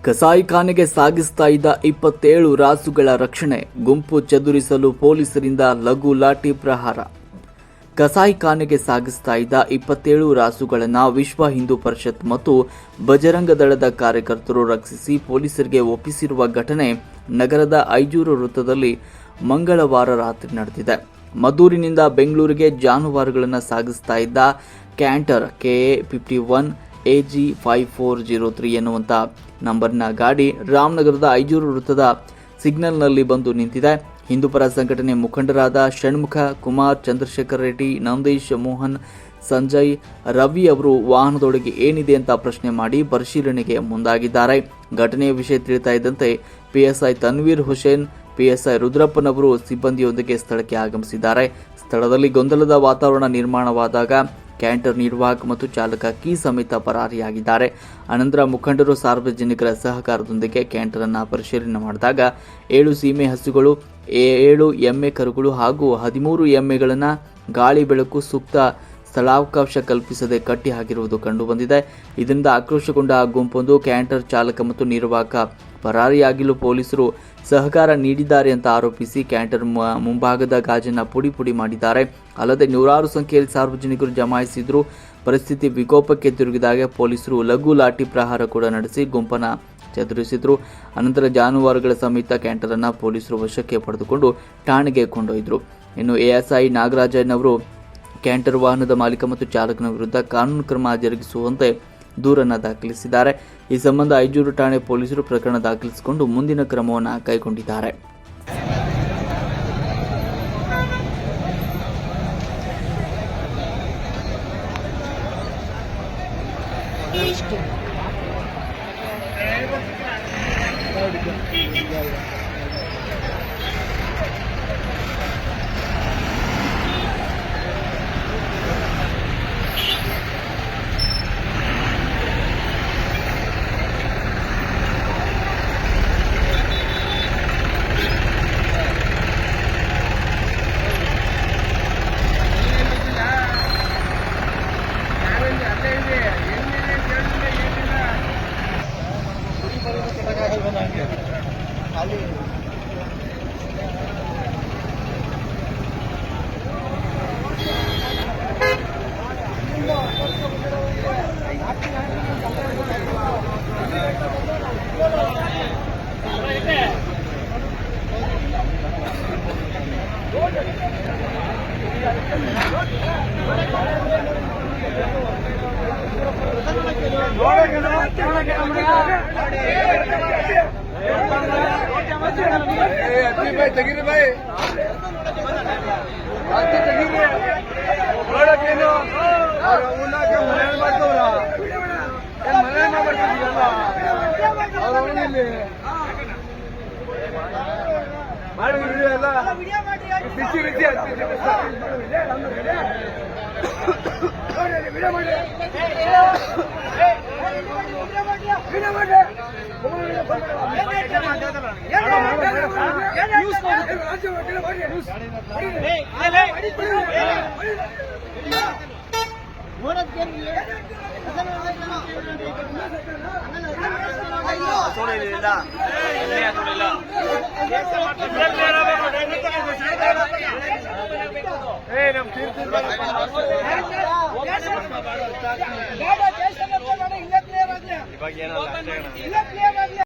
ಕಸಾಯಿಖಾನೆಗೆ ಸಾಗಿಸ್ತಾ ಇದ್ದ 27 ರಾಸುಗಳ ರಕ್ಷಣೆ, ಗುಂಪು ಚದುರಿಸಲು ಪೊಲೀಸರಿಂದ ಲಘು ಲಾಠಿ ಪ್ರಹಾರ. ಕಸಾಯಿಖಾನೆಗೆ ಸಾಗಿಸ್ತಾ ಇದ್ದ 27 ರಾಸುಗಳನ್ನು ವಿಶ್ವ ಹಿಂದೂ ಪರಿಷತ್ ಮತ್ತು ಬಜರಂಗ ದಳದ ಕಾರ್ಯಕರ್ತರು ರಕ್ಷಿಸಿ ಪೊಲೀಸರಿಗೆ ಒಪ್ಪಿಸಿರುವ ಘಟನೆ ನಗರದ ಐಜೂರು ವೃತ್ತದಲ್ಲಿ ಮಂಗಳವಾರ ರಾತ್ರಿ ನಡೆದಿದೆ. ಮದ್ದೂರಿನಿಂದ ಬೆಂಗಳೂರಿಗೆ ಜಾನುವಾರುಗಳನ್ನು ಸಾಗಿಸ್ತಾ ಇದ್ದ ಕ್ಯಾಂಟರ್ KA 51 AG 5403 ಎನ್ನುವಂಥ ನಂಬರ್ನ ಗಾಡಿ ರಾಮನಗರದ ಐಜೂರು ವೃತ್ತದ ಸಿಗ್ನಲ್ನಲ್ಲಿ ಬಂದು ನಿಂತಿದೆ. ಹಿಂದೂಪರ ಸಂಘಟನೆ ಮುಖಂಡರಾದ ಷಣ್ಮುಖ, ಕುಮಾರ್, ಚಂದ್ರಶೇಖರ್ ರೆಡ್ಡಿ, ನಂದೀಶ್, ಮೋಹನ್, ಸಂಜಯ್, ರವಿ ಅವರು ವಾಹನದೊಳಗೆ ಏನಿದೆ ಅಂತ ಪ್ರಶ್ನೆ ಮಾಡಿ ಪರಿಶೀಲನೆಗೆ ಮುಂದಾಗಿದ್ದಾರೆ. ಘಟನೆಯ ವಿಷಯ ತಿಳಿತಾ ಇದ್ದಂತೆ PSI ತನ್ವೀರ್ ಹುಸೇನ್, PSI ರುದ್ರಪ್ಪನವರು ಸಿಬ್ಬಂದಿಯೊಂದಿಗೆ ಸ್ಥಳಕ್ಕೆ ಆಗಮಿಸಿದ್ದಾರೆ. ಸ್ಥಳದಲ್ಲಿ ಗೊಂದಲದ ವಾತಾವರಣ ನಿರ್ಮಾಣವಾದಾಗ ಕ್ಯಾಂಟರ್ ನಿರ್ವಾಹಕ ಮತ್ತು ಚಾಲಕ ಕೀ ಸಮೇತ ಪರಾರಿಯಾಗಿದ್ದಾರೆ. ಅನಂತರ ಮುಖಂಡರು ಸಾರ್ವಜನಿಕರ ಸಹಕಾರದೊಂದಿಗೆ ಕ್ಯಾಂಟರ್ ಅನ್ನು ಪರಿಶೀಲನೆ ಮಾಡಿದಾಗ 7 ಸೀಮೆ ಹಸುಗಳು, 7 ಎಮ್ಮೆ ಕರುಗಳು ಹಾಗೂ 13 ಎಮ್ಮೆಗಳನ್ನು ಗಾಳಿ ಬೆಳಕು ಸೂಕ್ತ ಸ್ಥಳಾವಕಾಶ ಕಲ್ಪಿಸದೆ ಕಟ್ಟಿ ಹಾಕಿರುವುದು ಕಂಡುಬಂದಿದೆ. ಇದರಿಂದ ಆಕ್ರೋಶಗೊಂಡ ಆ ಗುಂಪೊಂದು ಕ್ಯಾಂಟರ್ ಚಾಲಕ ಮತ್ತು ನಿರ್ವಾಹಕ ಪರಾರಿಯಾಗಲು ಪೊಲೀಸರು ಸಹಕಾರ ನೀಡಿದ್ದಾರೆ ಅಂತ ಆರೋಪಿಸಿ ಕ್ಯಾಂಟರ್ ಮುಂಭಾಗದ ಗಾಜನ್ನು ಪುಡಿ ಮಾಡಿದ್ದಾರೆ. ಅಲ್ಲದೆ ನೂರಾರು ಸಂಖ್ಯೆಯಲ್ಲಿ ಸಾರ್ವಜನಿಕರು ಜಮಾಯಿಸಿದ್ರು. ಪರಿಸ್ಥಿತಿ ವಿಕೋಪಕ್ಕೆ ತಿರುಗಿದಾಗ ಪೊಲೀಸರು ಲಘು ಲಾಠಿ ಪ್ರಹಾರ ಕೂಡ ನಡೆಸಿ ಗುಂಪನ್ನು ಚದುರಿಸಿದ್ರು. ಅನಂತರ ಜಾನುವಾರುಗಳ ಸಮೇತ ಕ್ಯಾಂಟರ್ ಅನ್ನು ಪೊಲೀಸರು ವಶಕ್ಕೆ ಪಡೆದುಕೊಂಡು ಠಾಣೆಗೆ ಕೊಂಡೊಯ್ದರು. ಇನ್ನು ASI ನಾಗರಾಜನ್ ಅವರು ಕ್ಯಾಂಟರ್ ವಾಹನದ ಮಾಲೀಕ ಮತ್ತು ಚಾಲಕನ ವಿರುದ್ಧ ಕಾನೂನು ಕ್ರಮ ಜರುಗಿಸುವಂತೆ ದೂರನ್ನು ದಾಖಲಿಸಿದ್ದಾರೆ. ಈ ಸಂಬಂಧ ಐಜೂರು ಠಾಣೆ ಪೊಲೀಸರು ಪ್ರಕರಣ ದಾಖಲಿಸಿಕೊಂಡು ಮುಂದಿನ ಕ್ರಮವನ್ನು ಕೈಗೊಂಡಿದ್ದಾರೆ. ಇವಾಗ